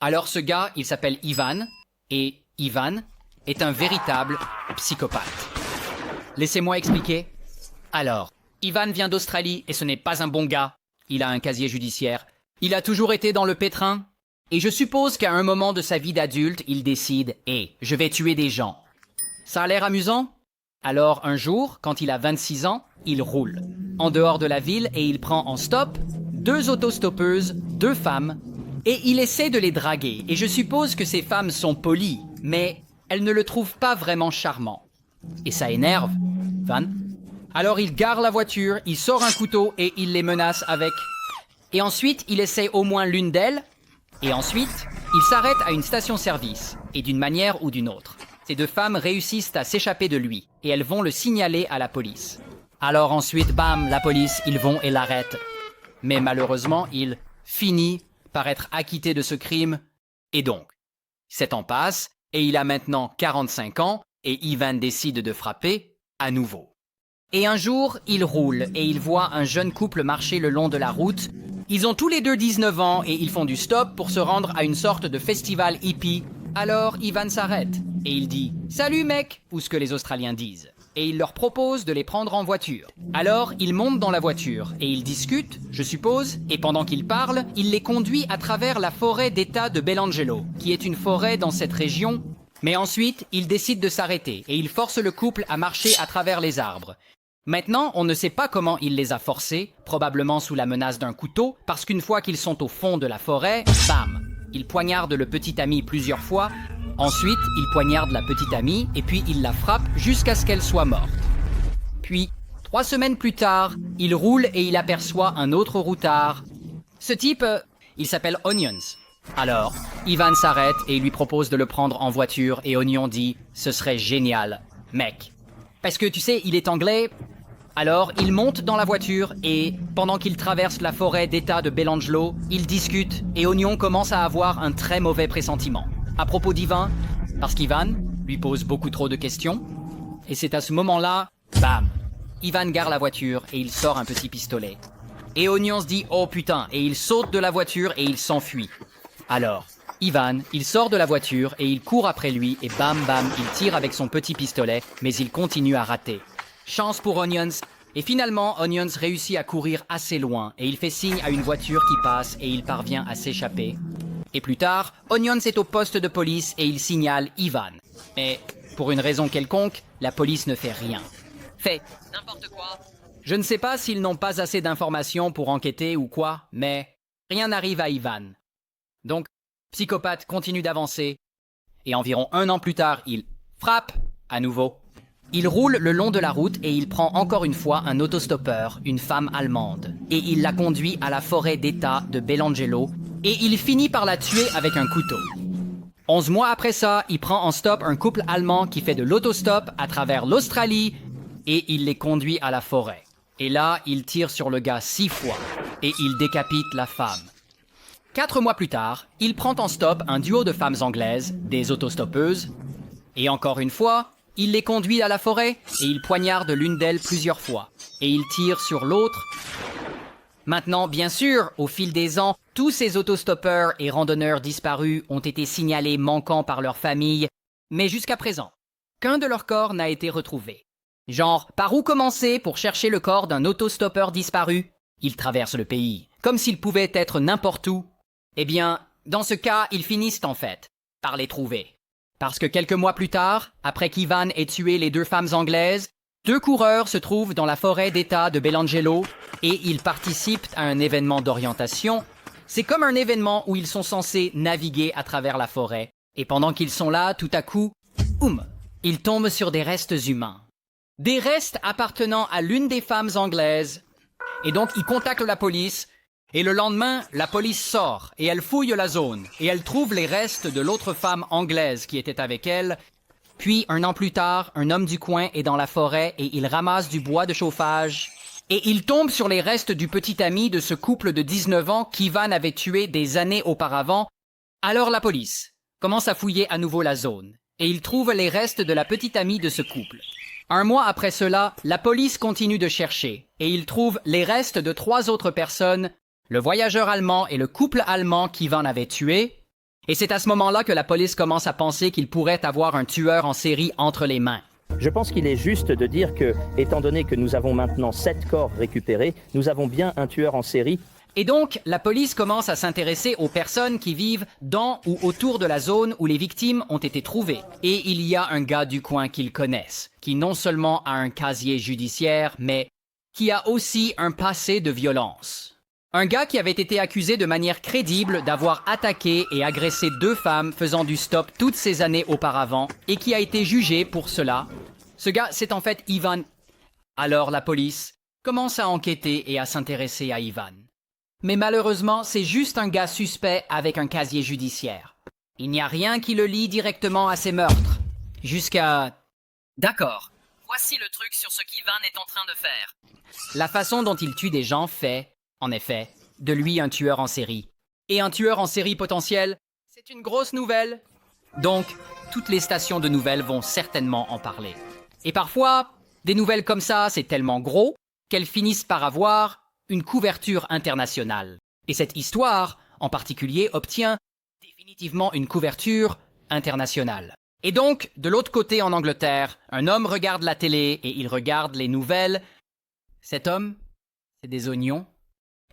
Alors ce gars, il s'appelle Ivan, et Ivan est un véritable psychopathe. Laissez-moi expliquer. Alors, Ivan vient d'Australie et ce n'est pas un bon gars. Il a un casier judiciaire. Il a toujours été dans le pétrin. Et je suppose qu'à un moment de sa vie d'adulte, il décide « Hé, je vais tuer des gens ». Ça a l'air amusant? Alors un jour, quand il a 26 ans, il roule en dehors de la ville et il prend en stop 2 autostoppeuses, 2 femmes, et il essaie de les draguer. Et je suppose que ces femmes sont polies, mais elles ne le trouvent pas vraiment charmant. Et ça énerve Van. Alors il gare la voiture, il sort un couteau et il les menace avec. Et ensuite, il essaie au moins l'une d'elles. Et ensuite, il s'arrête à une station-service. Et d'une manière ou d'une autre, ces 2 femmes réussissent à s'échapper de lui. Et elles vont le signaler à la police. Alors ensuite, bam, la police, ils vont et l'arrêtent. Mais malheureusement, il finit par être acquitté de ce crime. Et donc, 7 ans passent et il a maintenant 45 ans et Ivan décide de frapper à nouveau. Et un jour, il roule et il voit un jeune couple marcher le long de la route. Ils ont tous les deux 19 ans et ils font du stop pour se rendre à une sorte de festival hippie. Alors Ivan s'arrête et il dit « Salut mec !» ou ce que les Australiens disent. Et il leur propose de les prendre en voiture. Alors, ils montent dans la voiture et ils discutent, je suppose, et pendant qu'ils parlent, il les conduit à travers la forêt d'État de Belangelo, qui est une forêt dans cette région. Mais ensuite, il décide de s'arrêter et il force le couple à marcher à travers les arbres. Maintenant, on ne sait pas comment il les a forcés, probablement sous la menace d'un couteau, parce qu'une fois qu'ils sont au fond de la forêt, bam! Il poignarde le petit ami plusieurs fois. Ensuite, il poignarde la petite amie et puis il la frappe jusqu'à ce qu'elle soit morte. Puis, 3 semaines plus tard, il roule et il aperçoit un autre routard. Ce type, il s'appelle Onions. Alors, Ivan s'arrête et il lui propose de le prendre en voiture et Onion dit « Ce serait génial, mec. » Parce que tu sais, il est anglais. Alors, il monte dans la voiture et, pendant qu'il traverse la forêt d'État de Belangelo, ils discutent et Onion commence à avoir un très mauvais pressentiment. À propos d'Ivan, parce qu'Ivan lui pose beaucoup trop de questions. Et c'est à ce moment-là, bam, Ivan gare la voiture et il sort un petit pistolet. Et Onion se dit « Oh putain !» et il saute de la voiture et il s'enfuit. Alors, Ivan, il sort de la voiture et il court après lui et bam bam, il tire avec son petit pistolet, mais il continue à rater. Chance pour Onions. Et finalement, Onions réussit à courir assez loin et il fait signe à une voiture qui passe et il parvient à s'échapper. Et plus tard, Onions est au poste de police et il signale Ivan. Mais, pour une raison quelconque, la police ne fait rien. Fait n'importe quoi. Je ne sais pas s'ils n'ont pas assez d'informations pour enquêter ou quoi, mais rien n'arrive à Ivan. Donc, Psychopathe continue d'avancer. Et environ 1 an plus tard, il frappe à nouveau. Il roule le long de la route et il prend encore une fois un autostoppeur, une femme allemande. Et il la conduit à la forêt d'État de Belangelo. Et il finit par la tuer avec un couteau. 11 mois après ça, il prend en stop un couple allemand qui fait de l'autostop à travers l'Australie et il les conduit à la forêt. Et là, il tire sur le gars 6 fois et il décapite la femme. 4 mois plus tard, il prend en stop un duo de femmes anglaises, des autostoppeuses, et encore une fois, il les conduit à la forêt et il poignarde l'une d'elles plusieurs fois. Et il tire sur l'autre. Maintenant, bien sûr, au fil des ans, tous ces autostoppeurs et randonneurs disparus ont été signalés manquants par leur famille, mais jusqu'à présent, qu'un de leurs corps n'a été retrouvé. Genre, par où commencer pour chercher le corps d'un autostoppeur disparu? Ils traversent le pays, comme s'il pouvait être n'importe où. Eh bien, dans ce cas, ils finissent en fait par les trouver. Parce que quelques mois plus tard, après qu'Ivan ait tué les 2 femmes anglaises, 2 coureurs se trouvent dans la forêt d'État de Belangelo et ils participent à un événement d'orientation. C'est comme un événement où ils sont censés naviguer à travers la forêt. Et pendant qu'ils sont là, tout à coup, ils tombent sur des restes humains. Des restes appartenant à l'une des femmes anglaises. Et donc, ils contactent la police. Et le lendemain, la police sort et elle fouille la zone. Et elle trouve les restes de l'autre femme anglaise qui était avec elle. Puis, 1 an plus tard, un homme du coin est dans la forêt et il ramasse du bois de chauffage. Et il tombe sur les restes du petit ami de ce couple de 19 ans qu'Ivan avait tué des années auparavant. Alors la police commence à fouiller à nouveau la zone. Et il trouve les restes de la petite amie de ce couple. 1 mois après cela, la police continue de chercher. Et il trouve les restes de 3 autres personnes, le voyageur allemand et le couple allemand qu'Ivan avait tué. Et c'est à ce moment-là que la police commence à penser qu'il pourrait avoir un tueur en série entre les mains. Je pense qu'il est juste de dire que, étant donné que nous avons maintenant 7 corps récupérés, nous avons bien un tueur en série. Et donc, la police commence à s'intéresser aux personnes qui vivent dans ou autour de la zone où les victimes ont été trouvées. Et il y a un gars du coin qu'ils connaissent, qui non seulement a un casier judiciaire, mais qui a aussi un passé de violence. Un gars qui avait été accusé de manière crédible d'avoir attaqué et agressé 2 femmes faisant du stop toutes ces années auparavant et qui a été jugé pour cela. Ce gars, c'est en fait Ivan. Alors la police commence à enquêter et à s'intéresser à Ivan. Mais malheureusement, c'est juste un gars suspect avec un casier judiciaire. Il n'y a rien qui le lie directement à ces meurtres. Jusqu'à... D'accord. Voici le truc sur ce qu'Ivan est en train de faire. La façon dont il tue des gens fait, en effet, de lui un tueur en série. Et un tueur en série potentiel, c'est une grosse nouvelle. Donc, toutes les stations de nouvelles vont certainement en parler. Et parfois, des nouvelles comme ça, c'est tellement gros qu'elles finissent par avoir une couverture internationale. Et cette histoire, en particulier, obtient définitivement une couverture internationale. Et donc, de l'autre côté en Angleterre, un homme regarde la télé et il regarde les nouvelles. Cet homme, c'est des oignons.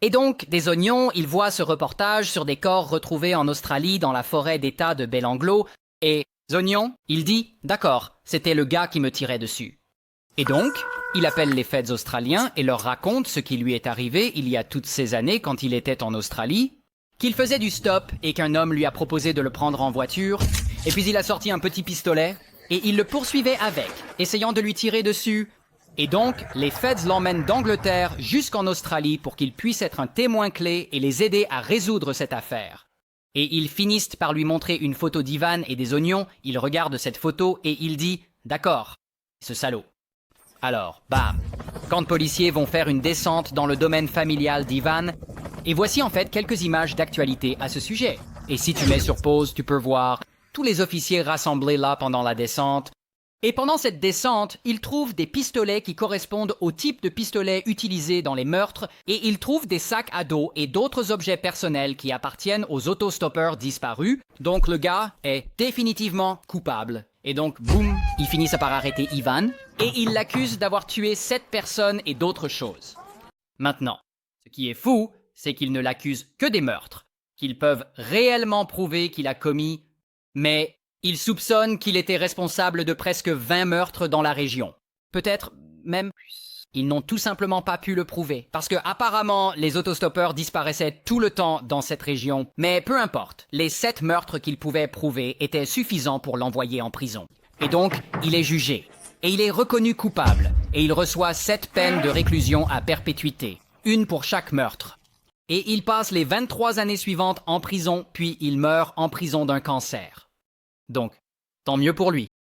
Et donc, des oignons, il voit ce reportage sur des corps retrouvés en Australie dans la forêt d'État de Belanglo. Et, oignons, il dit, d'accord, c'était le gars qui me tirait dessus. Et donc, il appelle les feds australiens et leur raconte ce qui lui est arrivé il y a toutes ces années quand il était en Australie, qu'il faisait du stop et qu'un homme lui a proposé de le prendre en voiture, et puis il a sorti un petit pistolet, et il le poursuivait avec, essayant de lui tirer dessus. Et donc, les feds l'emmènent d'Angleterre jusqu'en Australie pour qu'il puisse être un témoin clé et les aider à résoudre cette affaire. Et ils finissent par lui montrer une photo d'Ivan et des oignons, il regarde cette photo et il dit « D'accord, ce salaud ». Alors, bam, quand de policiers vont faire une descente dans le domaine familial d'Ivan, et voici en fait quelques images d'actualité à ce sujet. Et si tu mets sur pause, tu peux voir tous les officiers rassemblés là pendant la descente. Et pendant cette descente, ils trouvent des pistolets qui correspondent au type de pistolet utilisé dans les meurtres, et ils trouvent des sacs à dos et d'autres objets personnels qui appartiennent aux autostoppeurs disparus. Donc le gars est définitivement coupable. Et donc, boum, ils finissent par arrêter Ivan, et ils l'accusent d'avoir tué 7 personnes et d'autres choses. Maintenant, ce qui est fou, c'est qu'ils ne l'accusent que des meurtres, qu'ils peuvent réellement prouver qu'il a commis, mais ils soupçonnent qu'il était responsable de presque 20 meurtres dans la région. Peut-être même plus. Ils n'ont tout simplement pas pu le prouver, parce que apparemment les autostoppeurs disparaissaient tout le temps dans cette région. Mais peu importe, les 7 meurtres qu'ils pouvaient prouver étaient suffisants pour l'envoyer en prison. Et donc, il est jugé. Et il est reconnu coupable. Et il reçoit 7 peines de réclusion à perpétuité, une pour chaque meurtre. Et il passe les 23 années suivantes en prison, puis il meurt en prison d'un cancer. Donc, tant mieux pour lui.